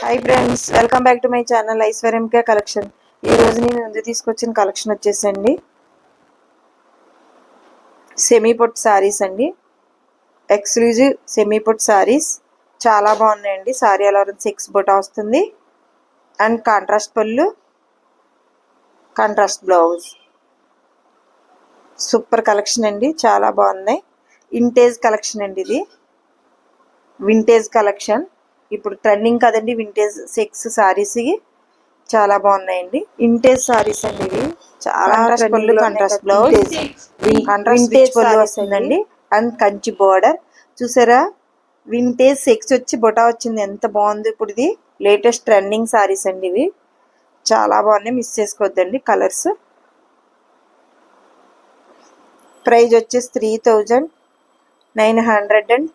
Hi friends, welcome back to my channel ఐశ్వర్యంకే collection. ఈ రోజు నేను ముందు తీసుకొచ్చిన కలెక్షన్ వచ్చేసండి సెమీ పొట్ సారీస్ అండి. ఎక్స్క్లూజివ్ సెమీ పొట్ సారీస్ చాలా బాగున్నాయండి. సారీ అలా 6 బొటా వస్తుంది అండ్ కాంట్రాస్ట్ పళ్ళు, కాంట్రాస్ట్ బ్లౌజ్. సూపర్ కలెక్షన్ అండి, చాలా బాగున్నాయి. వింటేజ్ కలెక్షన్ అండి, ఇది వింటేజ్ కలెక్షన్. ఇప్పుడు ట్రెండింగ్ కదండి వింటేజ్ సెక్స్ సారీస్, చాలా బాగున్నాయండి. వింటేజ్ సారీస్ అండి, ఇవి చాలా పళ్ళు, కాంట్రాస్ట్ బ్లౌజ్, వింటేజ్ పళ్ళు వస్తుందండి అండ్ కంచి బోర్డర్. చూసారా, వింటేజ్ సెక్స్ వచ్చి బొటా వచ్చింది, ఎంత బాగుంది. ఇప్పుడు ఇది లేటెస్ట్ ట్రెండింగ్ సారీస్ అండి, ఇవి చాలా బాగున్నాయి, మిస్ చేసుకోవద్దండి. కలర్స్ ప్రైస్ వచ్చేసి 3900 and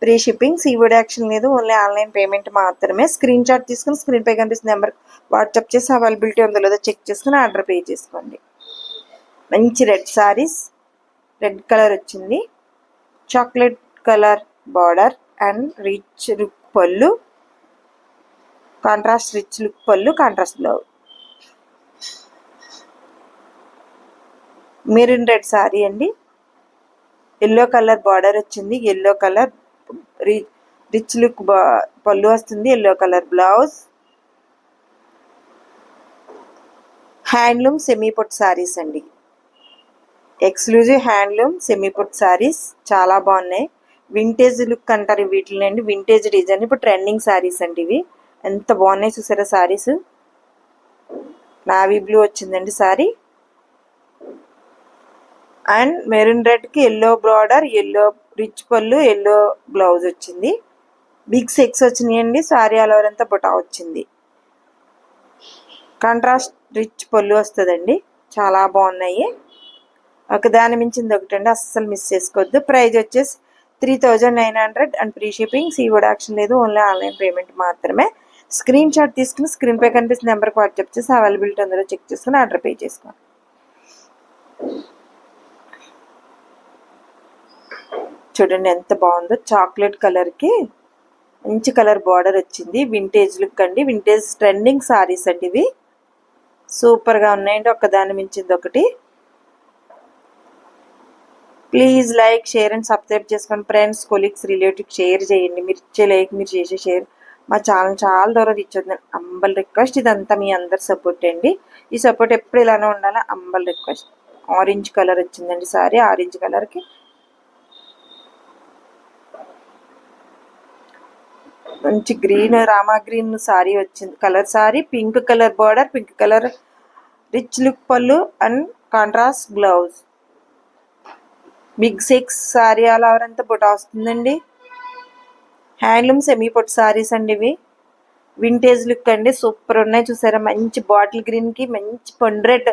free shipping. COD action లేదు, ఓన్లీ ఆన్లైన్ పేమెంట్ మాత్రమే. స్క్రీన్ షాట్ తీసుకుని స్క్రీన్ పై కనిపిస్తున్న నెంబర్ వాట్సాప్ చేసి అవైలబిలిటీ ఉందో లేదో చెక్ చేసుకుని ఆర్డర్ పే చేసుకోండి. మంచి రెడ్ సారీస్, రెడ్ కలర్ వచ్చింది, chocolate colour border and rich look పళ్ళు, కాంట్రాస్ట్ రిచ్ లుక్ పళ్ళు, contrast blouse. Maroon red sari అండి, ఎల్లో కలర్ బార్డర్ వచ్చింది, ఎల్లో కలర్ రిచ్ లుక్ పళ్ళు వస్తుంది, yellow colour blouse. Handloom semi పొట్ సారీస్ అండి, ఎక్స్క్లూజివ్ హ్యాండ్లూమ్ సెమీ పొట్ సారీస్ చాలా బాగున్నాయి. వింటేజ్ లుక్ అంటారు వీటిని అండి, వింటేజ్ డిజైన్. ఇప్పుడు ట్రెండింగ్ సారీస్ అండి, ఇవి ఎంత బాగున్నాయి చూసారా. సారీస్ నావీ బ్లూ వచ్చిందండి సారీ అండ్ మెరూన్ రెడ్ కి ఎల్లో బార్డర్, ఎల్లో రిచ్ పళ్ళు, ఎల్లో బ్లౌజ్ వచ్చింది. బిగ్ సెక్స్ వచ్చినాయండి. సారీ ఆల్ ఓవర్ అంతా బొటా వచ్చింది, కాంట్రాస్ట్ రిచ్ పళ్ళు వస్తుందండి. చాలా బాగున్నాయి, ఒకదాని మించింది ఒకటండి, అస్సలు మిస్ చేసుకోవద్దు. ప్రైస్ వచ్చేసి 3900 and free shipping. COD action లేదు, ఓన్లీ ఆన్లైన్ పేమెంట్ మాత్రమే. స్క్రీన్ షాట్ తీసుకుని స్క్రీన్ పై కనిపిస్తున్న నెంబర్కి వాట్సాప్ చేసి అవైలబిలిటీ ఉందో చెక్ చేసుకుని ఆర్డర్ పే చేసుకోండి. చూడండి ఎంత బాగుందో, చాక్లెట్ కలర్కి మంచి కలర్ బార్డర్ వచ్చింది. వింటేజ్ లుక్ అండి, వింటేజ్ ట్రెండింగ్ సారీస్ అండి, ఇవి సూపర్గా ఉన్నాయండి, ఒకదాని మించింది ఒకటి. Please like, share and subscribe చేసుకోండి. ఫ్రెండ్స్, కొలీగ్స్, రిలేటివ్స్ షేర్ చేయండి. మీరు ఇచ్చే లైక్, మీరు చేసే షేర్ మా ఛానల్ చాలా దూరం ఇచ్చేది. అంబల్ రిక్వెస్ట్, ఇదంతా మీ అందరి సపోర్ట్ అండి. ఈ సపోర్ట్ ఎప్పుడు ఇలానే ఉండాలి. Humble request. ఆరెంజ్ కలర్ వచ్చిందండి సారీ, ఆరెంజ్ కలర్కి మంచి గ్రీన్, రామా గ్రీన్ సారీ వచ్చింది, colour sari. Pink colour border, pink colour rich look పళ్ళు అండ్ కాంట్రాస్ట్ బ్లౌజ్. బిగ్ సెక్స్ సారీ ఆల్ ఓవర్ అంతా బొటా వస్తుందండి. హ్యాండ్లూమ్ సెమీ పొట్ సారీస్ అండి, ఇవి వింటేజ్ లుక్ అండి, సూపర్ ఉన్నాయి. చూసారా, మంచి బాటిల్ గ్రీన్ కి మంచి పండు red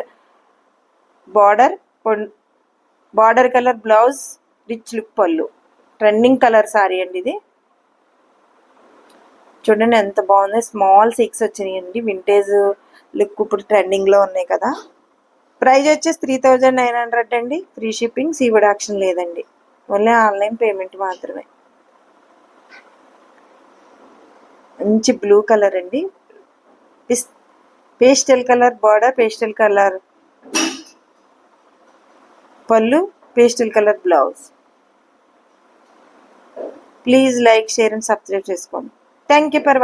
border, border colour blouse, rich look పళ్ళు. ట్రెండింగ్ కలర్ సారీ అండి ఇది, చూడండి ఎంత బాగుంది. స్మాల్ సెక్స్ వచ్చినాయండి, వింటేజ్ లుక్ ఇప్పుడు ట్రెండింగ్ లో ఉన్నాయి కదా. ప్రైస్ వచ్చేసి 3900 అండి, ఫ్రీ షిప్పింగ్. సీఓడి యాక్షన్ లేదండి, ఓన్లీ ఆన్లైన్ పేమెంట్ మాత్రమే. మంచి బ్లూ కలర్ అండి, pastel colour border, pastel colour పళ్ళు, pastel colour blouse. Please like, share and subscribe చేసుకోండి. Thank you for